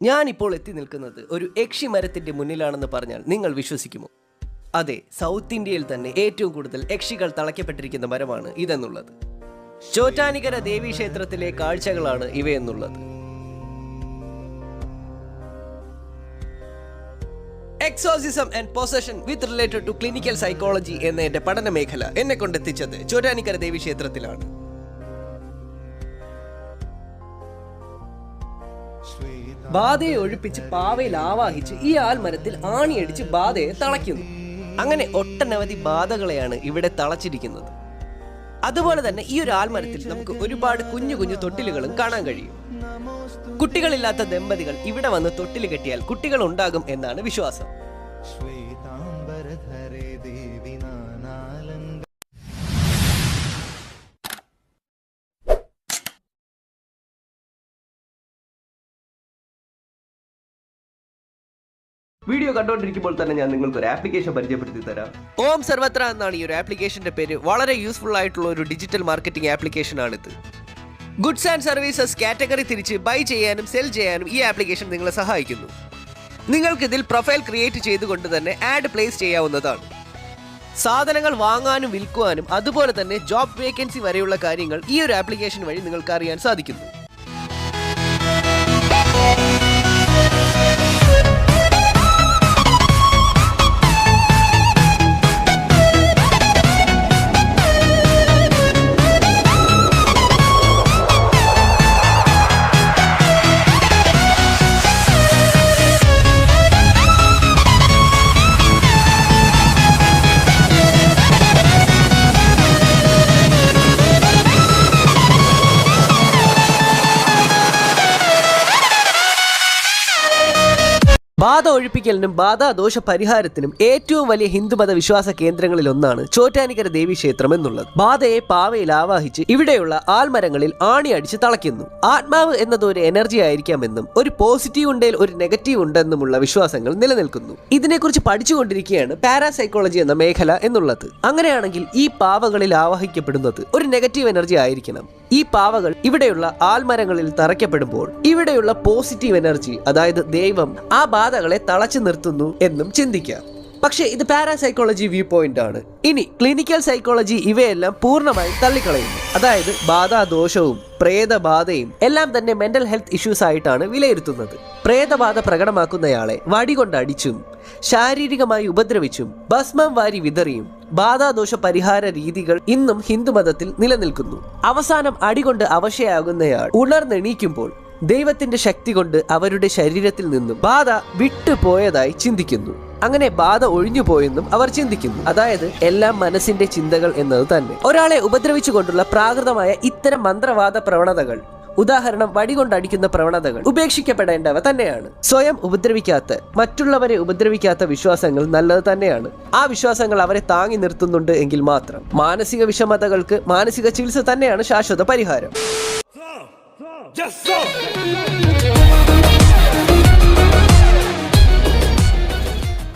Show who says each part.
Speaker 1: ഞാനിപ്പോൾ എത്തി നിൽക്കുന്നത് ഒരു യക്ഷി മരത്തിന്റെ മുന്നിലാണെന്ന് പറഞ്ഞാൽ നിങ്ങൾ വിശ്വസിക്കുമോ? അതെ, സൗത്ത് ഇന്ത്യയിൽ തന്നെ ഏറ്റവും കൂടുതൽ യക്ഷികൾ തളയ്ക്കപ്പെട്ടിരിക്കുന്ന മരമാണ് ഇതെന്നുള്ളത്. ചോറ്റാനിക്കര ദേവീ ക്ഷേത്രത്തിലെ കാഴ്ചകളാണ് ഇവയെന്നുള്ളത്. Exorcism and possession with related to clinical psychology എന്ന എന്റെ പഠന മേഖല എന്നെ കൊണ്ടെത്തിച്ചത് ചോറ്റാനിക്കര ദേവി ക്ഷേത്രത്തിലാണ്. ബാധയെ ഒഴിപ്പിച്ച് പാവയിൽ ആവാഹിച്ച് ഈ ആൽമരത്തിൽ ആണിയടിച്ച് ബാധയെ തളയ്ക്കുന്നു. അങ്ങനെ ഒട്ടനവധി ബാധകളെയാണ് ഇവിടെ തളച്ചിരിക്കുന്നത്. അതുപോലെ തന്നെ ഈ ഒരു ആൽമരത്തിൽ നമുക്ക് ഒരുപാട് കുഞ്ഞു കുഞ്ഞു തൊട്ടിലുകളും കാണാൻ കഴിയും. കുട്ടികളില്ലാത്ത ദമ്പതികൾ ഇവിടെ വന്ന് തൊട്ടിൽ കെട്ടിയാൽ കുട്ടികൾ ഉണ്ടാകും എന്നാണ് വിശ്വാസം. വീഡിയോ കണ്ടുകൊണ്ടിരിക്കുമ്പോൾ തന്നെ ഞാൻ നിങ്ങൾക്ക് ഒരു ആപ്ലിക്കേഷൻ പരിചയപ്പെടുത്തി തരാം. ഓം സർവത്ര എന്നാണ് ഈ ഒരു ആപ്ലിക്കേഷന്റെ പേര്. വളരെ യൂസ്ഫുൾ ആയിട്ടുള്ള ഒരു ഡിജിറ്റൽ മാർക്കറ്റിംഗ് ആപ്ലിക്കേഷൻ ആണിത്. ഗുഡ്സ് ആൻഡ് സർവീസസ് കാറ്റഗറി തിരിച്ച് ബൈ ചെയ്യാനും സെൽ ചെയ്യാനും ഈ ആപ്ലിക്കേഷൻ നിങ്ങളെ സഹായിക്കുന്നു. നിങ്ങൾക്ക് ഇതിൽ പ്രൊഫൈൽ ക്രിയേറ്റ് ചെയ്തുകൊണ്ട് തന്നെ ആഡ് പ്ലേസ് ചെയ്യാവുന്നതാണ്. സാധനങ്ങൾ വാങ്ങാനും വിൽക്കുവാനും അതുപോലെ തന്നെ ജോബ് വേക്കൻസി വരെയുള്ള കാര്യങ്ങൾ ഈ ഒരു ആപ്ലിക്കേഷൻ വഴി നിങ്ങൾക്ക് അറിയാൻ സാധിക്കുന്നു. ബാധ ഒഴിപ്പിക്കലിനും ബാധാദോഷ പരിഹാരത്തിനും ഏറ്റവും വലിയ ഹിന്ദുമത വിശ്വാസ കേന്ദ്രങ്ങളിൽ ഒന്നാണ് ചോറ്റാനിക്കര ദേവി ക്ഷേത്രം എന്നുള്ളത്. ബാധയെ പാവയിൽ ആവാഹിച്ച് ഇവിടെയുള്ള ആൽമരങ്ങളിൽ ആണി അടിച്ച് തളയ്ക്കുന്നു. ആത്മാവ് എന്നത് ഒരു എനർജി ആയിരിക്കാമെന്നും ഒരു പോസിറ്റീവ് ഉണ്ടെങ്കിൽ ഒരു നെഗറ്റീവ് ഉണ്ടെന്നുമുള്ള വിശ്വാസങ്ങൾ നിലനിൽക്കുന്നു. ഇതിനെക്കുറിച്ച് പഠിച്ചുകൊണ്ടിരിക്കുകയാണ് പാരാസൈക്കോളജി എന്ന മേഖല എന്നുള്ളത്. അങ്ങനെയാണെങ്കിൽ ഈ പാവകളിൽ ആവാഹിക്കപ്പെടുന്നത് ഒരു നെഗറ്റീവ് എനർജി ആയിരിക്കണം. ഈ പാവകൾ ഇവിടെയുള്ള ആൽമരങ്ങളിൽ തറയ്ക്കപ്പെടുമ്പോൾ ഇവിടെയുള്ള പോസിറ്റീവ് എനർജി, അതായത് ദൈവം, ആ ബാധകളെ തളച്ചു നിർത്തുന്നു എന്നും ചിന്തിക്കാം. പക്ഷേ ഇത് പാരാസൈക്കോളജി വ്യൂ പോയിന്റ് ആണ്. ഇനി ക്ലിനിക്കൽ സൈക്കോളജി ഇവയെല്ലാം പൂർണ്ണമായും തള്ളിക്കളയുന്നു. അതായത് ബാധാദോഷവും പ്രേതബാധയും എല്ലാം തന്നെ മെന്റൽ ഹെൽത്ത് ഇഷ്യൂസ് ആയിട്ടാണ് വിലയിരുത്തുന്നത്. പ്രേതബാധ പ്രകടമാക്കുന്നയാളെ വടികൊണ്ട് അടിച്ചും ശാരീരികമായി ഉപദ്രവിച്ചും ഭസ്മം വാരി വിതറിയും ബാധാദോഷ പരിഹാര രീതികൾ ഇന്നും ഹിന്ദുമതത്തിൽ നിലനിൽക്കുന്നു. അവസാനം അടികൊണ്ട് അവശയാകുന്നയാൾ ഉണർന്നെണീക്കുമ്പോൾ ദൈവത്തിന്റെ ശക്തി കൊണ്ട് അവരുടെ ശരീരത്തിൽ നിന്നും ബാധ വിട്ടുപോയതായി ചിന്തിക്കുന്നു. അങ്ങനെ ബാധ ഒഴിഞ്ഞു പോയെന്നും അവർ ചിന്തിക്കുന്നു. അതായത് എല്ലാം മനസ്സിന്റെ ചിന്തകൾ എന്നത് തന്നെ. ഒരാളെ ഉപദ്രവിച്ചുകൊണ്ടുള്ള പ്രാകൃതമായ ഇത്തരം മന്ത്രവാദ പ്രവണതകൾ, ഉദാഹരണം വടികൊണ്ടടിക്കുന്ന പ്രവണതകൾ, ഉപേക്ഷിക്കപ്പെടേണ്ടവ തന്നെയാണ്. സ്വയം ഉപദ്രവിക്കാത്ത, മറ്റുള്ളവരെ ഉപദ്രവിക്കാത്ത വിശ്വാസങ്ങൾ നല്ലത് തന്നെയാണ്. ആ വിശ്വാസങ്ങൾ അവരെ താങ്ങി നിർത്തുന്നുണ്ട് എങ്കിൽ മാത്രം. മാനസിക വിഷമതകൾക്ക് മാനസിക ചികിത്സ തന്നെയാണ് ശാശ്വത പരിഹാരം.